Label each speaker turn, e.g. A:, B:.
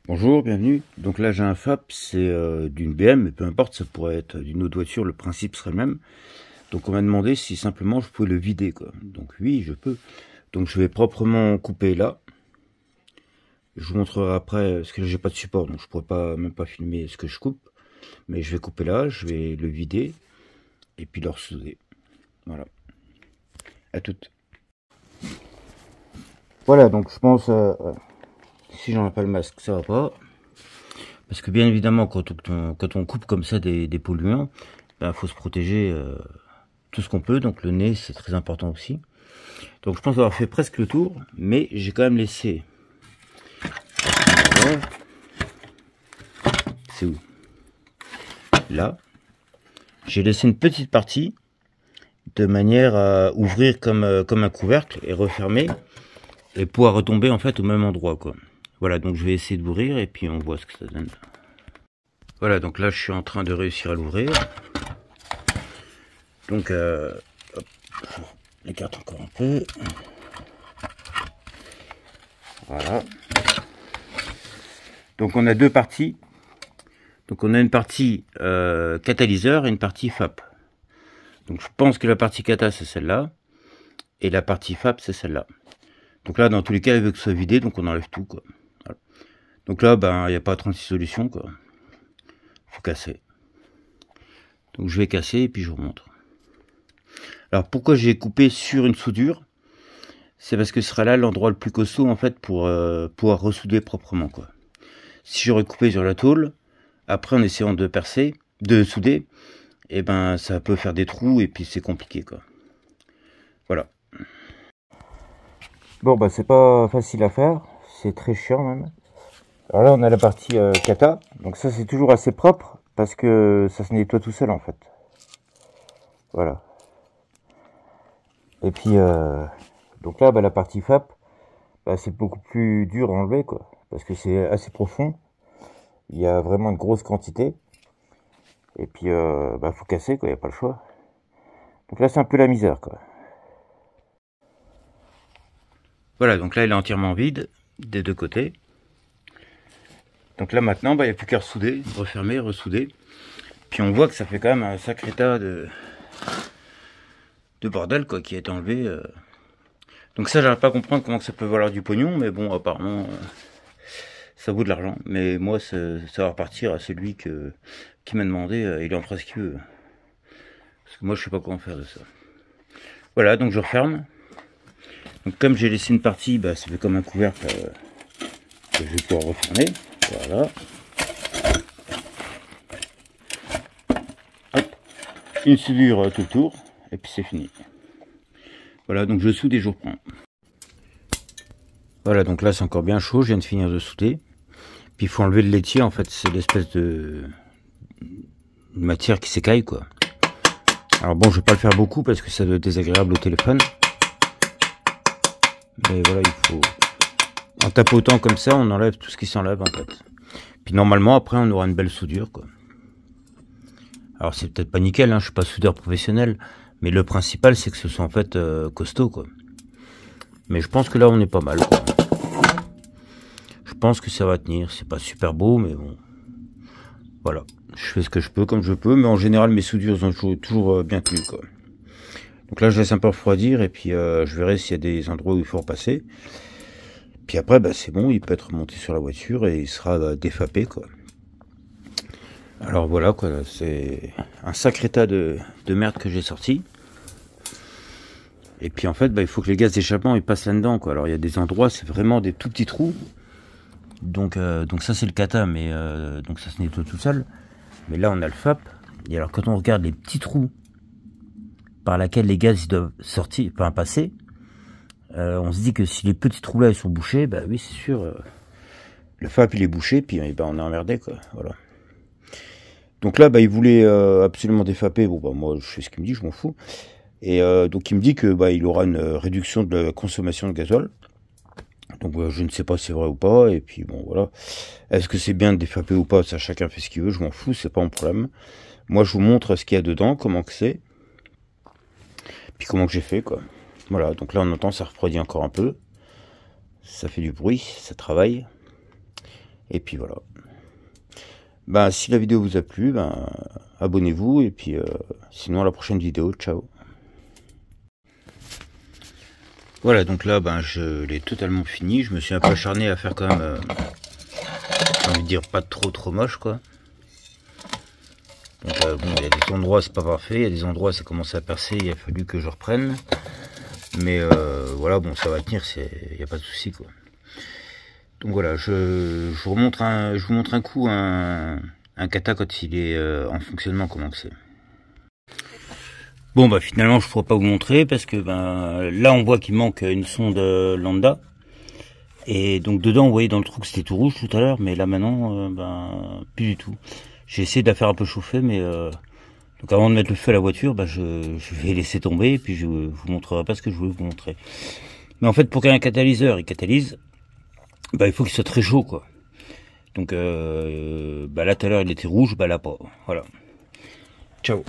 A: Bonjour, bienvenue. Donc là j'ai un FAP, c'est d'une BM, mais peu importe, ça pourrait être d'une autre voiture, le principe serait le même. Donc on m'a demandé si simplement je pouvais le vider, quoi. Donc oui, je peux. Donc je vais proprement couper là. Je vous montrerai après, parce que là j'ai pas de support, donc je pourrais pas même pas filmer ce que je coupe. Mais je vais couper là, je vais le vider, et puis le ressouder. Voilà. À toutes. Voilà, donc je pense, si j'en ai pas le masque, ça va pas. Parce que bien évidemment, quand on coupe comme ça des polluants, ben, faut se protéger tout ce qu'on peut. Donc le nez, c'est très important aussi. Donc je pense avoir fait presque le tour, mais j'ai quand même laissé. Voilà. C'est où? Là. J'ai laissé une petite partie de manière à ouvrir comme un couvercle et refermer et pouvoir retomber en fait au même endroit, quoi. Voilà, donc je vais essayer de l'ouvrir et puis on voit ce que ça donne. Voilà, donc là je suis en train de réussir à l'ouvrir. Donc, hop, je l'écarte encore un peu. Voilà. Donc on a deux parties. Donc on a une partie catalyseur et une partie FAP. Donc je pense que la partie cata c'est celle-là. Et la partie FAP c'est celle-là. Donc là dans tous les cas il veut que ce soit vidé, donc on enlève tout, quoi. Voilà. Donc là ben il n'y a pas 36 solutions, quoi. Faut casser. Donc je vais casser et puis je vous montre. Alors pourquoi j'ai coupé sur une soudure? C'est parce que ce sera là l'endroit le plus costaud en fait pour pouvoir ressouder proprement, quoi. Si j'aurais coupé sur la tôle, après en essayant de percer, de souder, et ben ça peut faire des trous et puis c'est compliqué, quoi. Voilà. Bon bah c'est pas facile à faire, c'est très chiant même. Alors là on a la partie cata, donc ça c'est toujours assez propre parce que ça se nettoie tout seul en fait. Voilà. Et puis donc là bah, la partie FAP, bah, c'est beaucoup plus dur à enlever, quoi, parce que c'est assez profond. Il y a vraiment une grosse quantité. Et puis bah faut casser, quoi, il n'y a pas le choix. Donc là c'est un peu la misère, quoi. Voilà, donc là il est entièrement vide des deux côtés. Donc là maintenant bah, il n'y a plus qu'à ressouder, refermer, ressouder. Puis on voit que ça fait quand même un sacré tas de bordel, quoi, qui a été enlevé. Donc ça j'arrive pas à comprendre comment que ça peut valoir du pognon, mais bon apparemment ça vaut de l'argent. Mais moi ça va repartir à celui qui m'a demandé, il en fera ce qu'il veut. Parce que moi je sais pas comment faire de ça. Voilà, donc je referme. Donc comme j'ai laissé une partie, bah, ça fait comme un couvercle que je vais pouvoir refermer. Voilà. Hop. Une soudure tout le tour, et puis c'est fini. Voilà, donc je soude et je reprends. Voilà, donc là c'est encore bien chaud, je viens de finir de souder. Puis il faut enlever le laitier, en fait, c'est l'espèce de matière qui s'écaille, quoi. Alors bon, je vais pas le faire beaucoup parce que ça doit être désagréable au téléphone. Mais voilà, il faut... En tapotant comme ça, on enlève tout ce qui s'enlève, en fait. Puis normalement, après, on aura une belle soudure, quoi. Alors c'est peut-être pas nickel, hein, je suis pas soudeur professionnel. Mais le principal, c'est que ce soit en fait costaud, quoi. Mais je pense que là, on est pas mal, quoi. Je pense que ça va tenir. C'est pas super beau, mais bon. Voilà. Je fais ce que je peux, comme je peux. Mais en général, mes soudures sont toujours bien tenues, quoi. Donc là, je laisse un peu refroidir. Et puis, je verrai s'il y a des endroits où il faut repasser. Puis après, bah, c'est bon. Il peut être monté sur la voiture et il sera défapé, quoi. Alors voilà, quoi. C'est un sacré tas de merde que j'ai sorti. Et puis en fait, bah, il faut que les gaz d'échappement ils passent là-dedans, quoi. Alors il y a des endroits, c'est vraiment des tout petits trous. Donc ça c'est le cata, mais donc ça se nettoie tout seul. Mais là on a le FAP. Et alors quand on regarde les petits trous par lesquels les gaz ils doivent sortir, enfin passer, on se dit que si les petits trous là ils sont bouchés, bah oui c'est sûr, le FAP il est bouché, puis bah, on est emmerdé, quoi. Voilà. Donc là bah il voulait absolument défaper. Bon bah moi je fais ce qu'il me dit, je m'en fous. Et donc il me dit que bah, il aura une réduction de la consommation de gasoil. Donc je ne sais pas si c'est vrai ou pas. Et puis bon voilà. Est-ce que c'est bien de défaper ou pas? Ça chacun fait ce qu'il veut. Je m'en fous, c'est pas mon problème. Moi je vous montre ce qu'il y a dedans, comment que c'est. Puis comment que j'ai fait, quoi. Voilà. Donc là on entend ça refroidit encore un peu. Ça fait du bruit, ça travaille. Et puis voilà. Ben, si la vidéo vous a plu, ben, abonnez-vous. Et puis sinon à la prochaine vidéo. Ciao. Voilà, donc là, ben, je l'ai totalement fini. Je me suis un peu acharné à faire quand même, j'ai envie de dire, pas trop moche, quoi. Donc bon, il y a des endroits c'est pas parfait, il y a des endroits ça commence à percer, il a fallu que je reprenne. Mais voilà, bon, ça va tenir, il n'y a pas de souci, quoi. Donc voilà, je vous montre un coup un kata quand il est en fonctionnement, comment que c'est. Bon bah finalement je ne pourrais pas vous montrer parce que ben là on voit qu'il manque une sonde lambda. Et donc dedans vous voyez dans le trou que c'était tout rouge tout à l'heure, mais là maintenant ben plus du tout. J'ai essayé de la faire un peu chauffer, mais donc avant de mettre le feu à la voiture, bah, je vais laisser tomber et puis je vous montrerai pas ce que je voulais vous montrer. Mais en fait pour qu'un catalyseur il catalyse, bah, il faut qu'il soit très chaud, quoi. Donc bah, là tout à l'heure il était rouge, bah là pas. Voilà. Ciao.